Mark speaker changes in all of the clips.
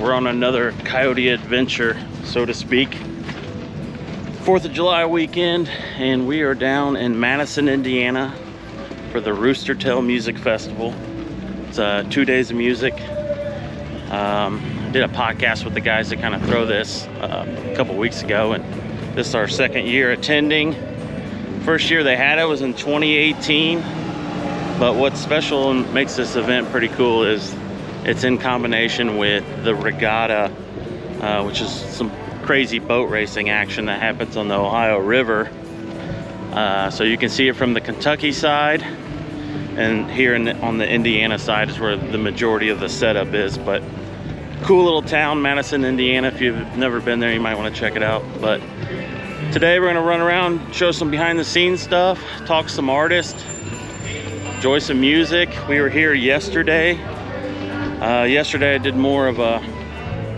Speaker 1: We're on another Coyote adventure, so to speak. 4th of July weekend, and we are down in Madison, Indiana for the Roostertail Music Festival. It's 2 days of music. I did a podcast with the guys that kind of throw this a couple weeks ago, and this is our second year attending. First year they had it was in 2018, but what's special and makes this event pretty cool is it's in combination with the regatta, which is some crazy boat racing action that happens on the Ohio River. So you can see it from the Kentucky side, and here on the Indiana side is where the majority of the setup is. But cool little town, Madison, Indiana. If you've never been there, you might want to check it out. But today we're gonna run around, show some behind the scenes stuff, talk some artists, enjoy some music. We were here yesterday. Yesterday I did more of a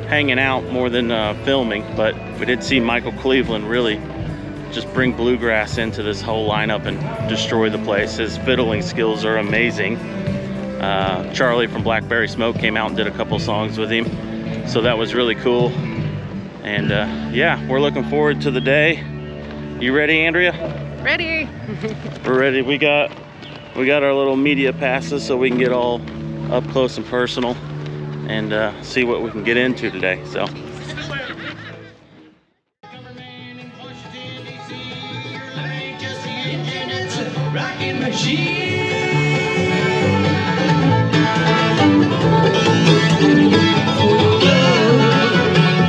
Speaker 1: hanging out more than filming, but we did see Michael Cleveland really just bring bluegrass into this whole lineup and destroy the place. His fiddling skills are amazing. Charlie from Blackberry Smoke came out and did a couple songs with him, so that was really cool. And yeah, we're looking forward to the day. You ready, Andrea?
Speaker 2: Ready.
Speaker 1: We're ready. We got our little media passes so we can get all up close and personal and see what we can get into today. So
Speaker 3: rocking machine.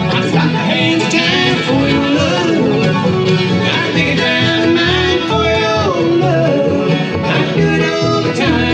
Speaker 3: I stop my hands time for your love. I take it down the line for your love. I do it all the time.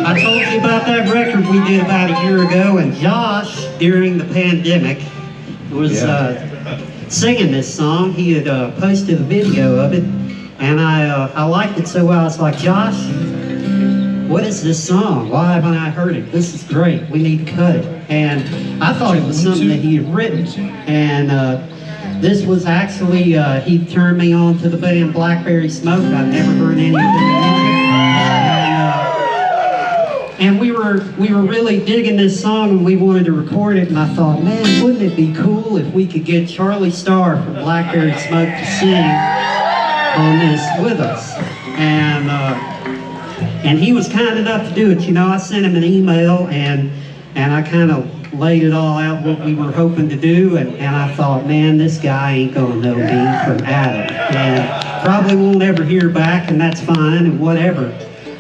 Speaker 4: I told you about that record we did about a year ago, and Josh, during the pandemic, was singing this song. He had posted a video of it, and I liked it so well. I was like, Josh, what is this song? Why haven't I heard it? This is great. We need to cut it. And I thought it was something that he had written. And this was actually, he turned me on to the band Blackberry Smoke. I'd never heard any of it. And we were really digging this song, and we wanted to record it, and I thought, man, wouldn't it be cool if we could get Charlie Starr from Blackberry Smoke to sing on this with us. And he was kind enough to do it. You know, I sent him an email, and I kind of laid it all out what we were hoping to do, and I thought, man, this guy ain't gonna know me from Adam, and probably won't ever hear back, and that's fine, and whatever.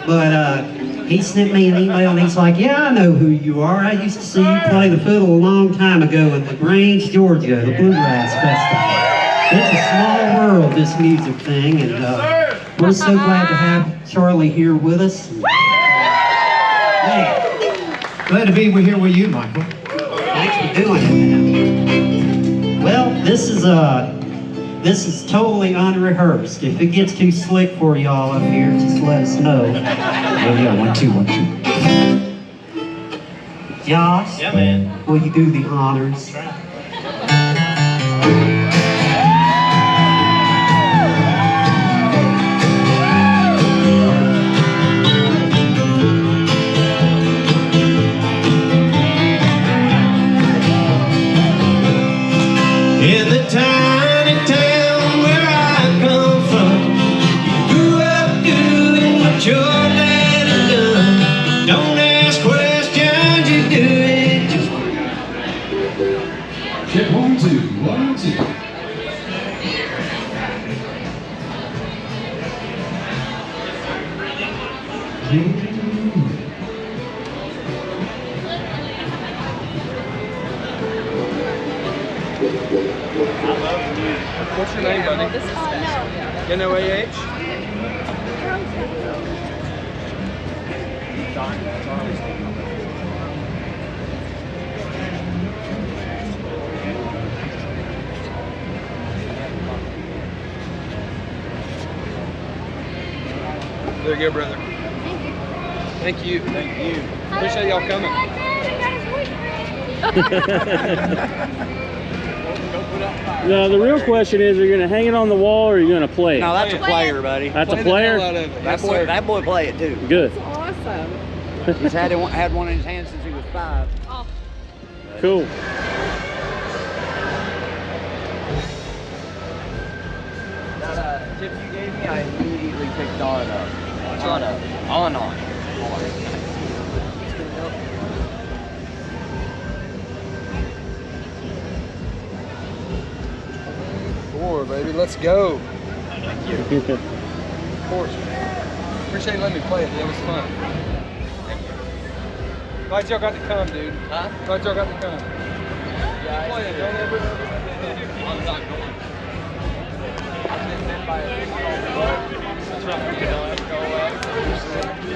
Speaker 4: But he sent me an email, and he's like, yeah, I know who you are. I used to see you play the fiddle a long time ago in LaGrange, Georgia, the Bluegrass Festival. It's a small world, this music thing, and we're so glad to have Charlie here with us. Man,
Speaker 5: glad to be here with you, Michael.
Speaker 4: Thanks for doing it, man. Well, this is totally unrehearsed. If it gets too slick for y'all up here, just let us know.
Speaker 5: Yeah, 1, 2, 1, 2.
Speaker 4: Josh,
Speaker 1: yeah, man.
Speaker 4: Will you do the honors?
Speaker 2: What's your name, buddy? N-O-A-H? There you go, brother. Thank you. Thank you. Appreciate y'all coming.
Speaker 1: Now the real question is, are you gonna hang it on the wall or are you gonna play it?
Speaker 6: No, that's a player, buddy.
Speaker 1: That's a
Speaker 2: Play the
Speaker 1: player?
Speaker 2: hell out of it.
Speaker 6: That boy play it too.
Speaker 1: Good.
Speaker 7: Awesome.
Speaker 6: He's had one in his hand since he was 5.
Speaker 1: Cool.
Speaker 6: That tip you gave me, I immediately picked on up. On.
Speaker 2: Four, baby. Let's go.
Speaker 1: Thank you.
Speaker 2: Of course. Appreciate you letting me play it. It was fun. Thank you. Glad y'all got to come, dude.
Speaker 6: Huh?
Speaker 2: Glad y'all got to come.
Speaker 6: Yeah,
Speaker 2: Play it. Don't ever.
Speaker 6: I'm not going. I've been bit by a big dog.
Speaker 2: That's right. You don't have to go away.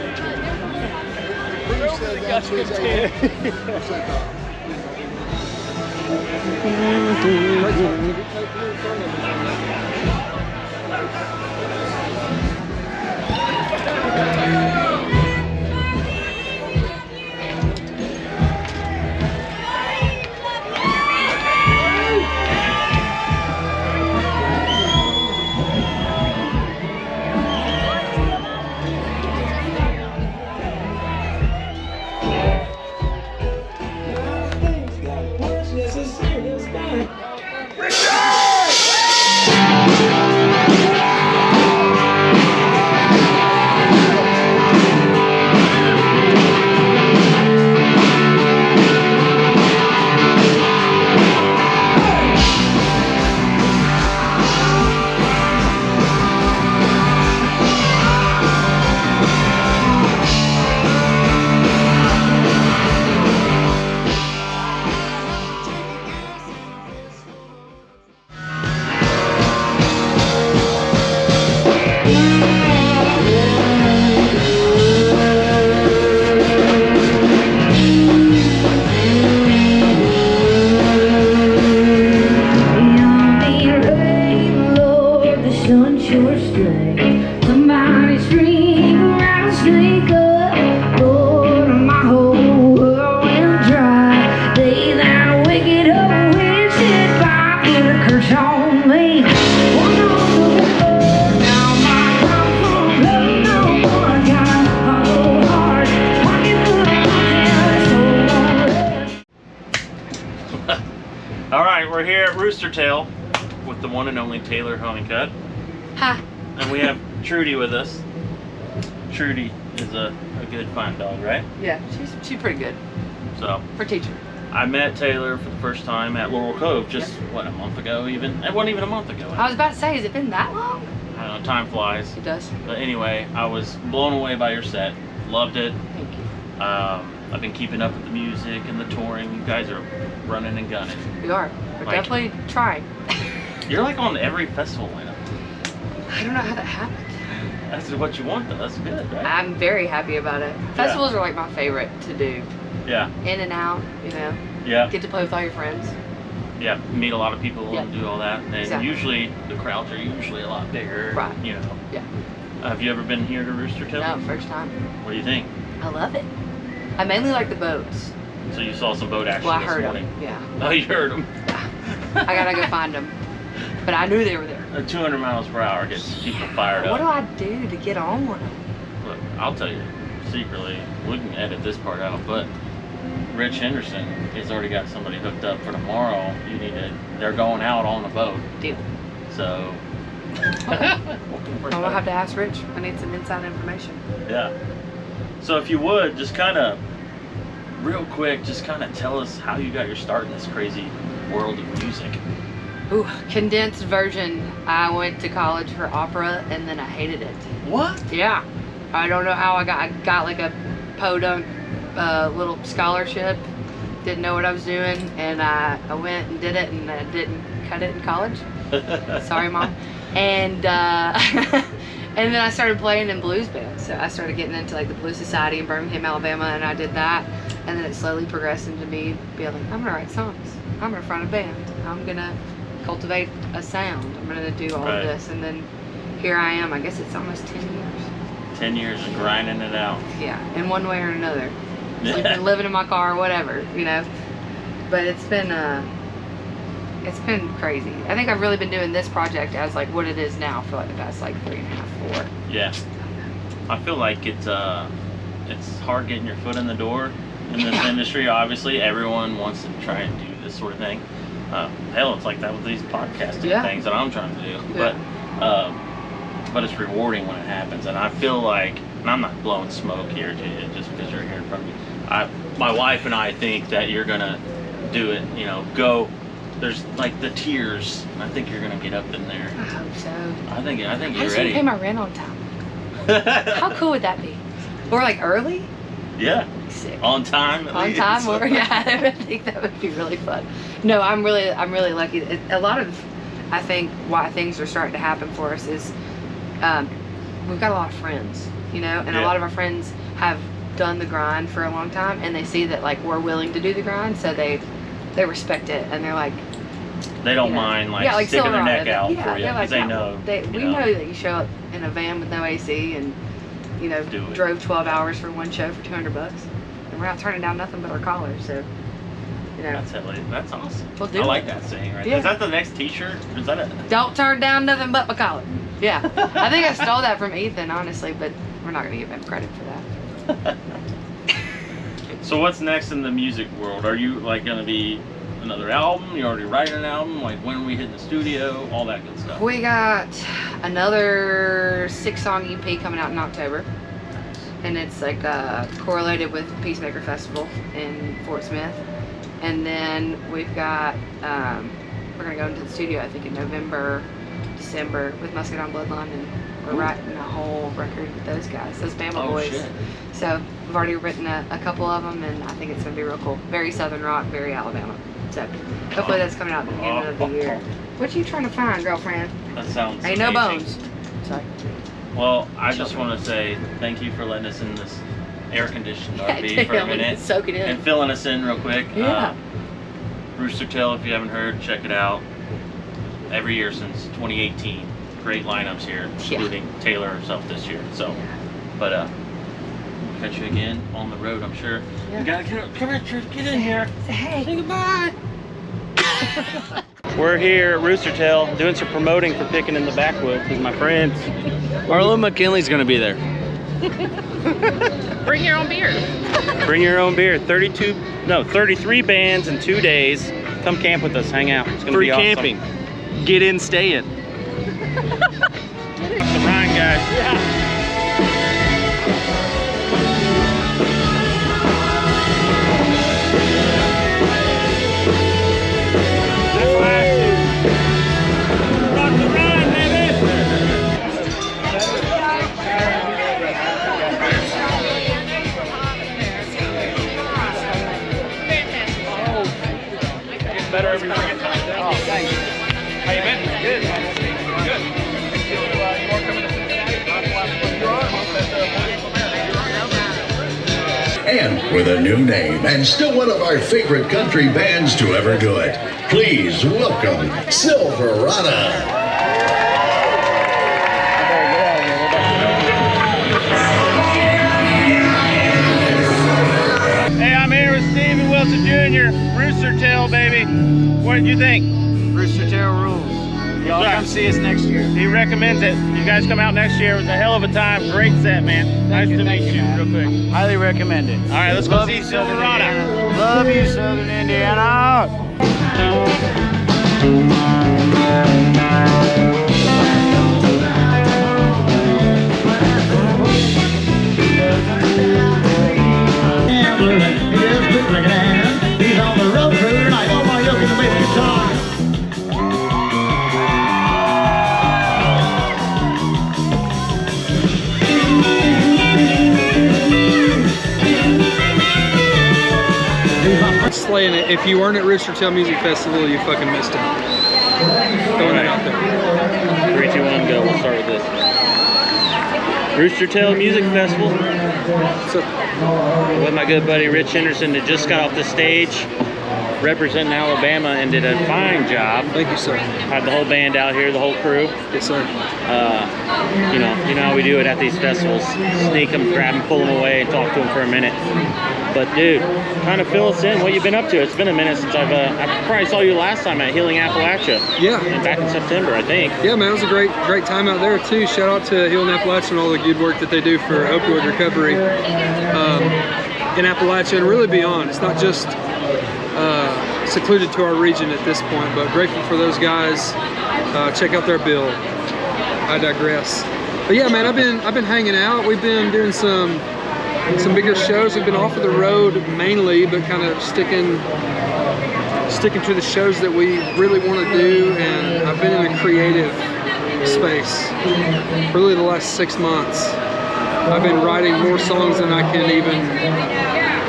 Speaker 1: Alright, we're here at Roostertail with the one and only Taylor Honeycutt.
Speaker 7: Hi.
Speaker 1: And we have Trudy with us. Trudy is a good fine dog, right?
Speaker 7: Yeah, she's pretty good
Speaker 1: So
Speaker 7: for teaching.
Speaker 1: I met Taylor for the first time at Laurel Cove just, what, a month ago even? It wasn't even a month ago.
Speaker 7: I was about to say, has it been that long?
Speaker 1: I don't know, time flies.
Speaker 7: It does.
Speaker 1: But anyway, I was blown away by your set. Loved it.
Speaker 7: Thank you.
Speaker 1: I've been keeping up with the music and the touring. You guys are running and gunning.
Speaker 7: We are. We're
Speaker 1: Like-
Speaker 7: definitely trying.
Speaker 1: You're like on every festival lineup.
Speaker 7: I don't know how that happened.
Speaker 1: That's what you want though. That's good, right?
Speaker 7: I'm very happy about it. Festivals are like my favorite to do.
Speaker 1: Yeah.
Speaker 7: In and out, you know.
Speaker 1: Yeah.
Speaker 7: Get to play with all your friends.
Speaker 1: Yeah. Meet a lot of people
Speaker 7: Yeah.
Speaker 1: and do all that. And
Speaker 7: Exactly.
Speaker 1: usually the crowds are usually a lot bigger.
Speaker 7: Right.
Speaker 1: You know.
Speaker 7: Yeah.
Speaker 1: Have you ever been here to Roostertail?
Speaker 7: No, first time.
Speaker 1: What do you think?
Speaker 7: I love it. I mainly like the boats.
Speaker 1: So you saw some boat action
Speaker 7: Well, I
Speaker 1: this
Speaker 7: heard
Speaker 1: morning.
Speaker 7: them. Yeah.
Speaker 1: Oh, you heard them.
Speaker 7: I gotta go find them. But I knew they were there.
Speaker 1: 200 miles per hour gets people fired
Speaker 7: What do
Speaker 1: up.
Speaker 7: I do to get on one?
Speaker 1: Look, I'll tell you secretly. We can edit this part out, but Rich Henderson has already got somebody hooked up for tomorrow. You need to. They're going out on the boat.
Speaker 7: Deal.
Speaker 1: So.
Speaker 7: I'm gonna have to ask Rich. I need some inside information.
Speaker 1: Yeah. So if you would, just kind of, real quick, just kind of tell us how you got your start in this crazy world of music.
Speaker 7: Ooh, condensed version. I went to college for opera and then I hated it.
Speaker 1: What?
Speaker 7: Yeah. I don't know how I got like a podunk little scholarship. Didn't know what I was doing, and I went and did it, and I didn't cut it in college. Sorry, Mom. And and then I started playing in blues bands. So I started getting into like the Blues Society in Birmingham, Alabama, and I did that. And then it slowly progressed into me being like, I'm gonna write songs. I'm gonna front a band. I'm gonna cultivate a sound. I'm gonna do all of this. And then here I am. I guess it's almost 10 years.
Speaker 1: 10 years of grinding it out.
Speaker 7: Yeah, in one way or another. Sleeping, living in my car, whatever, you know. But it's been crazy. I think I've really been doing this project as like what it is now for like the past like 3.5, 4.
Speaker 1: Yeah. I feel like it's hard getting your foot in the door in this industry. Obviously, everyone wants to try and do this sort of thing. Hell, it's like that with these podcasting things that I'm trying to do. But it's rewarding when it happens, and I feel like, and I'm not blowing smoke here to you just because you're here in front of me. My wife and I think that you're gonna do it. You know, go. There's like the tiers, and I think you're gonna get up in there.
Speaker 7: I hope so.
Speaker 1: I think you're
Speaker 7: I just
Speaker 1: ready.
Speaker 7: pay my rent on time. How cool would that be? Or like early?
Speaker 1: Yeah.
Speaker 7: Sick.
Speaker 1: On time.
Speaker 7: On time, or yeah, I think that would be really fun. No, I'm really lucky. A lot of, I think, why things are starting to happen for us is, we've got a lot of friends, you know, and a lot of our friends have done the grind for a long time, and they see that like we're willing to do the grind, so they respect it, and they're like,
Speaker 1: they don't mind like sticking their neck out for you because they know.
Speaker 7: We know that you show up in a van with no AC and you know drove 12 hours for one show for $200, and we're not turning down nothing but our collars. So you know
Speaker 1: that's awesome.
Speaker 7: We'll do
Speaker 1: I like that saying right there. Is that the next T-shirt? Is that it?
Speaker 7: Don't turn down nothing but my collar. Yeah, I think I stole that from Ethan, honestly, but we're not gonna give him credit for that.
Speaker 1: So what's next in the music world? Are you like gonna be another album? You already writing an album? Like when we hit the studio? All that good stuff.
Speaker 7: We got another 6-song EP coming out in October, and it's like correlated with Peacemaker Festival in Fort Smith. And then we've got we're gonna go into the studio I think in November, December with Muscadine Bloodline, and we're writing a whole record with those guys, those Bama boys.
Speaker 1: Shit.
Speaker 7: So I've already written a couple of them, and I think it's gonna be real cool. Very Southern rock, very Alabama. So hopefully that's coming out at the end of the year. What you trying to find, girlfriend?
Speaker 1: That sounds
Speaker 7: Ain't no
Speaker 1: amazing.
Speaker 7: bones. Sorry.
Speaker 1: Well, I just want to say thank you for letting us in this air-conditioned RV for a minute
Speaker 7: Soak it in.
Speaker 1: and filling us in real quick.
Speaker 7: Yeah.
Speaker 1: Roostertail, if you haven't heard, check it out. Every year since 2018, great lineups here, including Taylor herself this year. So, but we'll catch you again on the road, I'm sure.
Speaker 7: Yeah.
Speaker 1: You gotta come here, get in here.
Speaker 7: Say hey.
Speaker 1: Say goodbye. We're here at Roostertail doing some promoting for Picking in the Backwoods with my friends. Marlo McKinley's gonna be there.
Speaker 7: Bring your own beer.
Speaker 1: Bring your own beer. 33 bands in 2 days. Come camp with us, hang out. It's gonna be awesome. Free camping. Get in, stay in. The Ryan guys. Yeah. Better every freaking time. Oh, thanks. How you been? Good. Good. You are coming to Cincinnati?
Speaker 8: And with a new name, and still one of our favorite country bands to ever do it, please welcome Silverado.
Speaker 1: Hey, I'm here with Stephen Wilson Jr., Roostertail, baby. What did you think?
Speaker 6: Roostertail rules. Y'all come see us next year.
Speaker 1: He recommends it. You guys come out next year. It was a hell of a time. Great set, man. Nice to meet you, real quick.
Speaker 6: Highly recommend it.
Speaker 1: All right, let's go see Silverado.
Speaker 6: Love you, Southern Indiana.
Speaker 3: He's on the road crew tonight. Oh my, look at the bass guitar.
Speaker 2: slaying it. If you weren't at Roostertail Music Festival, you fucking missed it. Throwing it out there.
Speaker 1: 3, 2, 1, go. We'll start with this. Roostertail Music Festival.
Speaker 2: So,
Speaker 1: With my good buddy Rich Henderson that just got off the stage representing Alabama and did a fine job.
Speaker 2: thank you, sir.
Speaker 1: Had the whole band out here, the whole crew.
Speaker 2: Yes, sir.
Speaker 1: You know how we do it at these festivals. Sneak them, grab them, pull them away, and talk to them for a minute. But dude, kind of fill us in. What you been up to? It's been a minute since I probably saw you last time at Healing Appalachia.
Speaker 2: Yeah.
Speaker 1: Back in September, I think.
Speaker 2: Yeah, man, it was a great time out there too. Shout out to Healing Appalachia and all the good work that they do for opioid recovery in Appalachia and really beyond. It's not just secluded to our region at this point, but grateful for those guys. Check out their bill. I digress. But yeah, man, I've been hanging out. We've been doing some bigger shows. We've been off of the road mainly, but kind of sticking to the shows that we really want to do. And I've been in a creative space for really the last 6 months. I've been writing more songs than I can even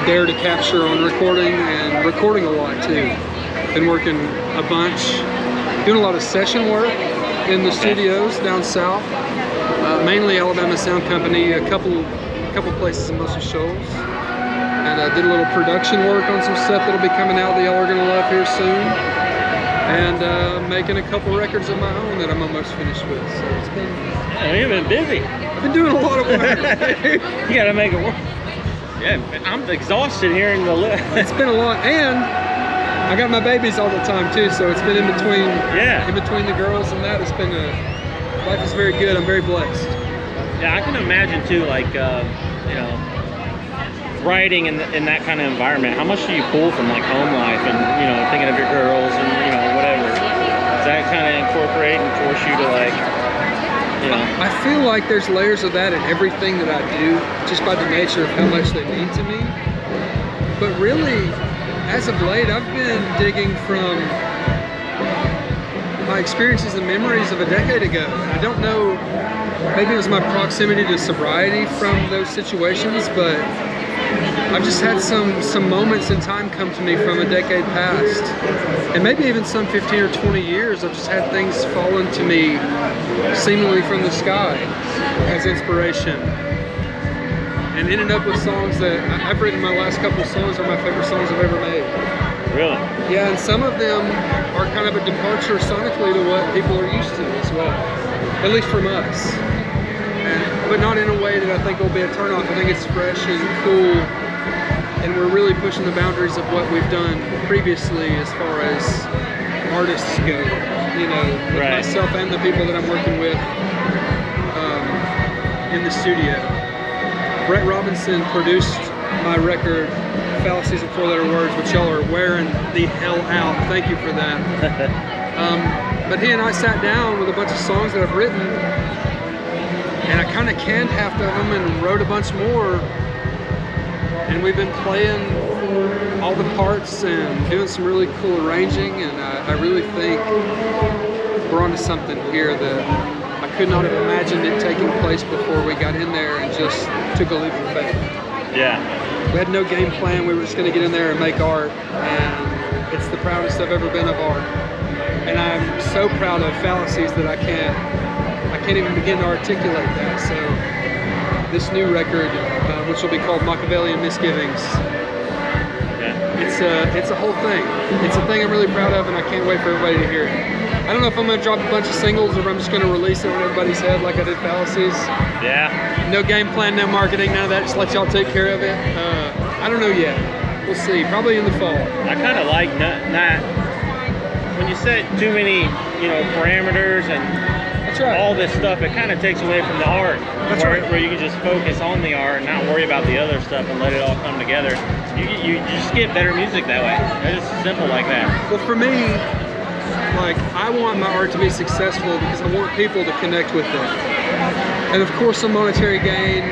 Speaker 2: dare to capture on recording, and recording a lot too. Been working a bunch, doing a lot of session work in the studios down south, mainly Alabama Sound Company, a couple places in mostly Shoals, and I did a little production work on some stuff that'll be coming out that y'all are gonna love here soon, and making a couple records of my own that I'm almost finished with. So it's been.
Speaker 1: Yeah, you've been busy.
Speaker 2: I've been doing a lot of work.
Speaker 1: You gotta make it work. Yeah, I'm exhausted hearing the list.
Speaker 2: It's been a lot, and I got my babies all the time too, so it's been in between.
Speaker 1: Yeah.
Speaker 2: In between the girls and that, it's been life is very good. I'm very blessed.
Speaker 1: Yeah, I can imagine too, like you know, writing in that kind of environment. How much do you pull from like home life and thinking of your girls and whatever? Does that kind of incorporate and force you to like?
Speaker 2: I feel like there's layers of that in everything that I do, just by the nature of how much they mean to me. But really, as of late, I've been digging from my experiences and memories of a decade ago. And I don't know, maybe it was my proximity to sobriety from those situations, but I've just had some moments in time come to me from a decade past. And maybe even some 15 or 20 years, I've just had things fall into me seemingly from the sky as inspiration. And ended up with songs that I've written. My last couple of songs are my favorite songs I've ever made.
Speaker 1: Really?
Speaker 2: Yeah, and some of them are kind of a departure sonically to what people are used to as well, at least from us. But not in a way that I think will be a turnoff. I think it's fresh and cool, and we're really pushing the boundaries of what we've done previously as far as artists go. With
Speaker 1: right.
Speaker 2: myself and the people that I'm working with in the studio. Brett Robinson produced my record, Fallacies and Four-Letter Words, which y'all are wearing the hell out. Thank you for that. But he and I sat down with a bunch of songs that I've written, and I kind of canned half of them and wrote a bunch more. And we've been playing all the parts and doing some really cool arranging, and I really think we're onto something here that I could not have imagined it taking place before we got in there and just took a leap of faith.
Speaker 1: Yeah.
Speaker 2: We had no game plan. We were just going to get in there and make art, and it's the proudest I've ever been of art. And I'm so proud of Fallacies that I can't even begin to articulate that. So this new record, which will be called Machiavellian Misgivings, it's a whole thing. It's a thing I'm really proud of, and I can't wait for everybody to hear it. I don't know if I'm going to drop a bunch of singles or if I'm just going to release it on everybody's head like I did Fallacies.
Speaker 1: Yeah.
Speaker 2: No game plan, no marketing, none of that. Just let y'all take care of it. I don't know yet. We'll see. Probably in the fall.
Speaker 1: I kind of like not when you set too many, parameters and
Speaker 2: That's right.
Speaker 1: all this stuff. It kind of takes away from the art.
Speaker 2: That's right.
Speaker 1: Where you can just focus on the art and not worry about the other stuff and let it all come together. You just get better music that way. It's just simple like that.
Speaker 2: Well, for me, I want my art to be successful because I want people to connect with it. And of course, some monetary gain.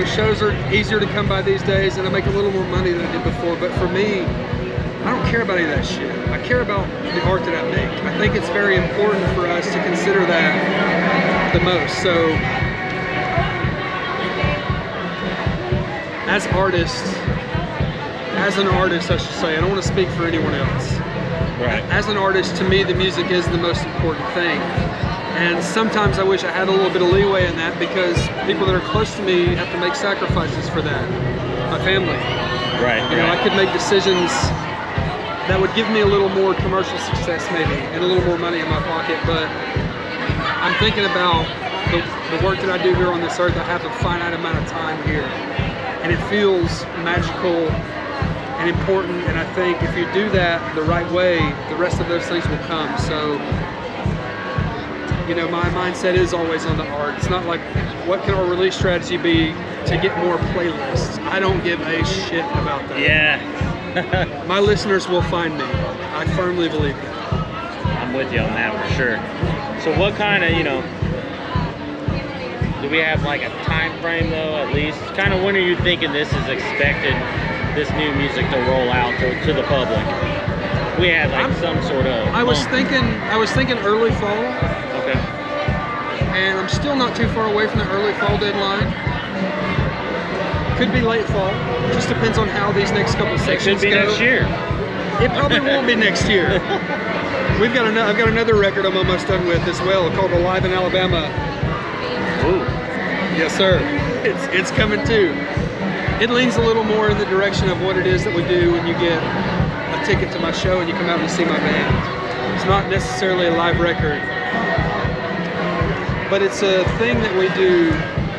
Speaker 2: Shows are easier to come by these days, and I make a little more money than I did before. But for me, I don't care about any of that shit. I care about the art that I make. I think it's very important for us to consider that the most. So, as artists, as an artist, I should say, I don't want to speak for anyone else.
Speaker 1: Right.
Speaker 2: As an artist, to me, the music is the most important thing. And sometimes I wish I had a little bit of leeway in that, because people that are close to me have to make sacrifices for that. My family.
Speaker 1: Right.
Speaker 2: You know, I could make decisions that would give me a little more commercial success maybe, and a little more money in my pocket, but I'm thinking about the work that I do here on this earth. I have a finite amount of time here, and it feels magical and important, and I think if you do that the right way, the rest of those things will come. So, you know, my mindset is always on the art. It's not like, what can our release strategy be to get more playlists? I don't give a shit about that.
Speaker 1: Yeah.
Speaker 2: My listeners will find me. I firmly believe that.
Speaker 1: I'm with you on that for sure. So what kind of, you know, do we have like a time frame though, at least? Kind of when are you thinking this is expected, this new music to roll out to the public? We had like some sort of
Speaker 2: I was thinking early fall.
Speaker 1: Okay.
Speaker 2: And I'm still not too far away from the early fall deadline. Could be late fall. Just depends on how these next couple sections
Speaker 1: It could be
Speaker 2: go.
Speaker 1: next year.
Speaker 2: It probably won't be next year. I've got another record I'm almost done with as well, called Alive in Alabama.
Speaker 1: Ooh.
Speaker 2: Yes, sir. It's coming too. It leans a little more in the direction of what it is that we do when you get a ticket to my show and you come out and see my band. It's not necessarily a live record, but it's a thing that we do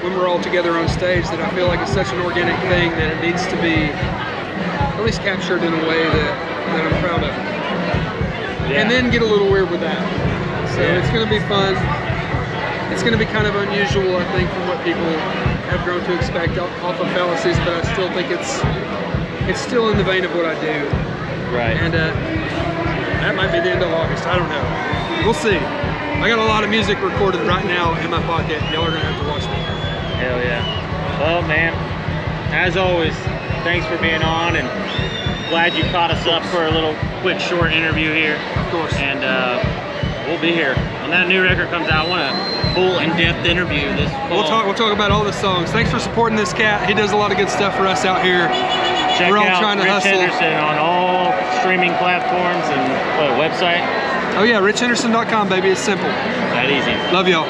Speaker 2: when we're all together on stage that I feel like is such an organic thing that it needs to be at least captured in a way that I'm proud of.
Speaker 1: Yeah.
Speaker 2: And then get a little weird with that. So it's going to be fun. It's going to be kind of unusual, I think, from what people have grown to expect off of Fallacies, but I still think it's still in the vein of what I do.
Speaker 1: Right.
Speaker 2: And that might be the end of August. I don't know. We'll see. I got a lot of music recorded right now in my pocket. Y'all are going to have to watch me.
Speaker 1: Hell yeah. Well, man, as always, thanks for being on, and glad you caught us up for a little quick short interview here.
Speaker 2: Of course.
Speaker 1: And we'll be here. When that new record comes out, I want a full in-depth interview this fall.
Speaker 2: We'll talk about all the songs. Thanks for supporting this cat. He does a lot of good stuff for us out here.
Speaker 1: Check
Speaker 2: We're all
Speaker 1: out
Speaker 2: trying to
Speaker 1: Rich
Speaker 2: hustle.
Speaker 1: Henderson on all streaming platforms and website.
Speaker 2: Oh yeah, richhenderson.com, baby. It's simple.
Speaker 1: That easy.
Speaker 2: Love y'all.